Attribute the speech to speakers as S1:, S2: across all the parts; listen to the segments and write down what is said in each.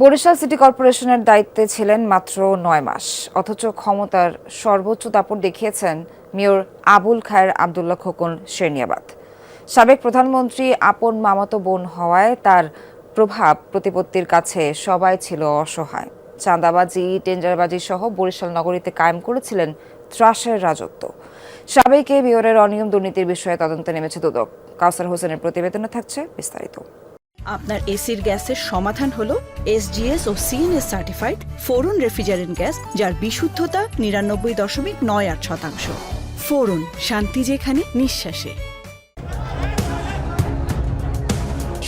S1: Barishal city কর্পোরেশনের দায়িত্বে ছিলেন মাত্র ৯ মাস, অথচ ক্ষমতার সর্বোচ্চ দাপট দেখিয়েছেন মেয়র আবুল খায়ের আবদুল্লাহ খোকন শেরনিয়াবাত। সাবেক প্রধানমন্ত্রী আপন মামাতো বোন হওয়ায় তার প্রভাব প্রতিপত্তির কাছে সবাই ছিল অসহায়। চাঁদাবাজি, টেন্ডারবাজি সহ বরিশাল নগরীতে কায়েম করেছিলেন ত্রাসের রাজত্ব। সাবেক এই মেয়রের অনিয়ম দুর্নীতির বিষয়ে তদন্তে নেমেছে দুদক। কাউসার হোসেনের প্রতিবেদনে থাকছে বিস্তারিত।
S2: আপনার এসির গ্যাসের সমাধান হলো SGS ও CNS সার্টিফাইড ফোরন রেফ্রিজারেন্ট গ্যাস, যার বিশুদ্ধতা 99.98%। ফোরন, শান্তি যেখানে, নিঃশ্বাসে।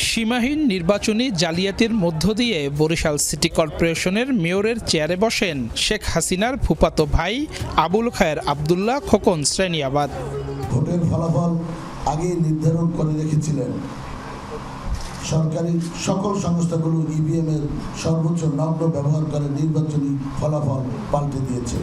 S3: সীমাহীন নির্বাচনী জালিয়াতির মধ্য দিয়ে বরিশাল সিটি কর্পোরেশনের মেয়রের চেয়ারে বসেন শেখ হাসিনার ফুফাতো ভাই আবুল খায়ের আবদুল্লাহ খোকন শেরনিয়াবাত।
S4: ভোটের ফলাফল আগেই নির্ধারণ করে রেখেছিলেন। সরকারি সকল সংস্থাগুলো EVM এর সর্বোচ্চ নগ্ন ব্যবহার করে নির্বাচনী ফলাফল পাল্টে দিয়েছে।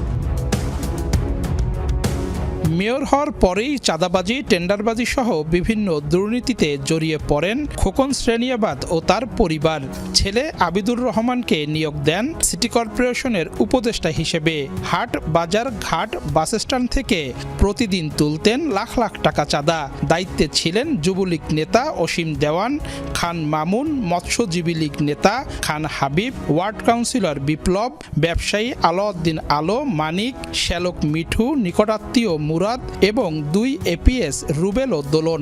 S3: মেয়র হওয়ার পরেই চাঁদাবাজি, টেন্ডারবাজি সহ বিভিন্ন দুর্নীতিতে জড়িয়ে পড়েন খোকন শেরনিয়াবাত ও তার পরিবার। ছেলে আবিদুর রহমানকে নিয়োগ দেন সিটি কর্পোরেশনের উপদেষ্টা হিসেবে। হাট, বাজার, ঘাট, বাসস্ট্যান্ড থেকে প্রতিদিন তুলতেন লাখ লাখ টাকা চাঁদা। দায়িত্বে ছিলেন যুবলীগ নেতা অসীম দেওয়ান, খান মামুন, মৎস্যজীবী লীগ নেতা খান হাবিব, ওয়ার্ড কাউন্সিলর বিপ্লব, ব্যবসায়ী আলাউদ্দিন আলো, মানিক, শ্যালক মিঠু, নিকটাত্মীয় মুরাদ এবং 2 APS রুবেল ও দোলন।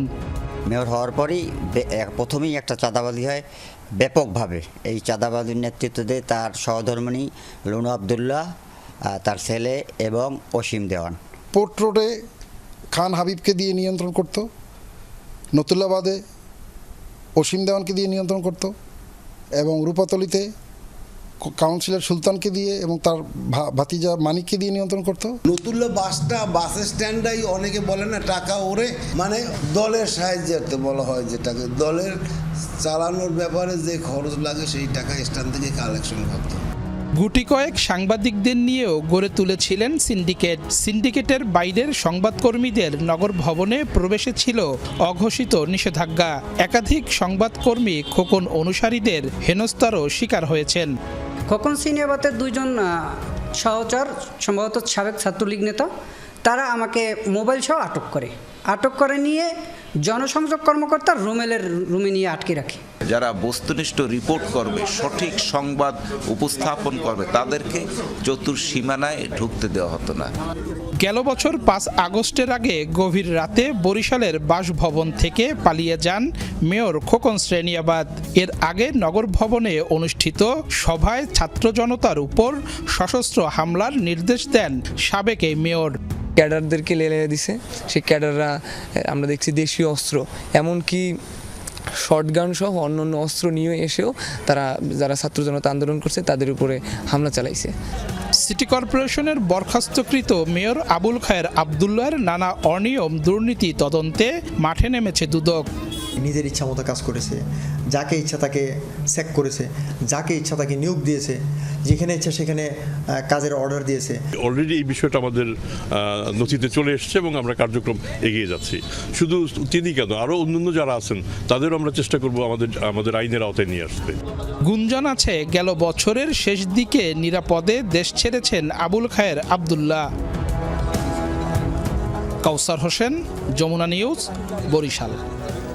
S5: মেয়র হওয়ার পরই প্রথমেই একটা চাঁদাবাজি হয় ব্যাপকভাবে। এই চাঁদাবাজির নেতৃত্ব দেয় তার সহধর্মিণী লুনু আবদুল্লাহ, তার ছেলে এবং অসীম দেওয়ান।
S6: পোর্ট রোডে খান হাবিবকে দিয়ে নিয়ন্ত্রণ করত, নতুল্লাবাদে অসীম দেওয়ানকে দিয়ে নিয়ন্ত্রণ করত এবং রূপাতলিতে কাউন্সিলর সুলতানকে দিয়ে এবং তার ভাতিজা মানিককে দিয়ে নিয়ন্ত্রণ করত।
S7: নতুল্লা বাস স্ট্যান্ডাই অনেকে বলে না টাকা ওরে, মানে দলের সাহায্যার্থে বলা হয়, যেটাকে দলের চালানোর ব্যাপারে যে খরচ লাগে সেই টাকা স্ট্যান্ড থেকে কালেকশন করত।
S3: গুটি কয়েক সাংবাদিকদের নিয়েও গড়ে তুলেছিলেন সিন্ডিকেট। সিন্ডিকেটের বাইরের সংবাদকর্মীদের নগর ভবনে প্রবেশে ছিল অঘোষিত নিষেধাজ্ঞা। একাধিক সংবাদকর্মী খোকন অনুসারীদের হেনস্থারও শিকার হয়েছেন।
S8: খোকন শেরনিয়াবাতের 2 জন সহচর, সম্ভবত সাবেক ছাত্রলীগ নেতা, তারা আমাকে মোবাইল সহ আটক করে নিয়ে জনসংযোগ কর্মকর্তা রুমেলের রুমে নিয়ে আটকে রাখে।
S9: যারা বস্তুনিষ্ঠ রিপোর্ট করবে, সঠিক সংবাদ উপস্থাপন করবে, তাদেরকে চতুর্সীমানায় ঢুকতে দেওয়া হতো না।
S3: গেল বছর 5 আগস্টের আগে গভীর রাতে বরিশালের বাসভবন থেকে পালিয়ে যান মেয়র খোকন শেরনিয়াবাত। এর আগে নগর ভবনে অনুষ্ঠিত সভায় ছাত্র জনতার উপর সশস্ত্র হামলার নির্দেশ দেন সাবেক এই মেয়র।
S10: ক্যাডারদেরকে লেলিয়ে দিছে। সেই ক্যাডাররা, আমরা দেখছি দেশীয় অস্ত্র, এমনকি শটগান সহ অন্যান্য অস্ত্র নিয়ে এসেও তারা, যারা ছাত্র জনতা আন্দোলন করছে, তাদের উপরে হামলা চালাইছে।
S3: সিটি কর্পোরেশনের বরখাস্তকৃত মেয়র আবুল খায়ের আবদুল্লাহর নানা অনিয়ম দুর্নীতি তদন্তে মাঠে নেমেছে দুদক।
S11: নিজের ইচ্ছা মতো কাজ করেছে, যাকে ইচ্ছা তাকে স্যাক করেছে, যাকে ইচ্ছা তাকে নিয়োগ দিয়েছে, যেখানে ইচ্ছা সেখানে কাজের অর্ডার দিয়েছে।
S12: অলরেডি এই বিষয়টা আমাদের নথিতে চলে এসেছে এবং আমরা কার্যক্রম এগিয়ে যাচ্ছি। শুধু তিনি কেন, আরও অন্যান্য যারা আছেন তাদেরও আমরা চেষ্টা করব আমাদের আইনের আওতায় নিয়ে আসতে।
S3: গুঞ্জন আছে গেল বছরের শেষ দিকে নিরাপদে দেশ ছেড়েছেন আবুল খায়ের আবদুল্লাহ। কাউসার হোসেন, যমুনা নিউজ, বরিশাল।